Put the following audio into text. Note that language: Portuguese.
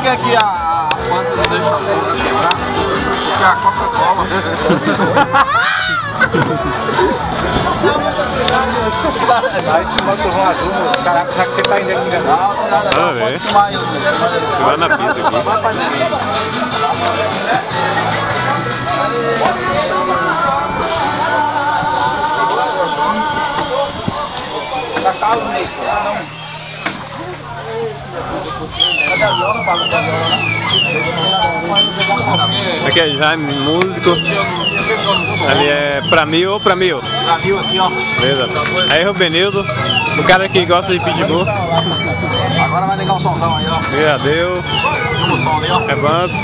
que aqui a planta não deixa a bola quebrar? Porque a Coca-Cola. Aí tu manda o azul, caraca, já que você tá indo enganado. Não, velho. Vai na pista aqui. Tá calmo mesmo. Aqui é Jaime, músico. Ali é pra mim ou pra mil? Pra mil aqui, ó. Beleza. Aí Rubenildo, o cara que gosta de pitbull. Agora vai ligar o somzão aí, ó. Meu Deus. Vamos som ali, ó. É banco.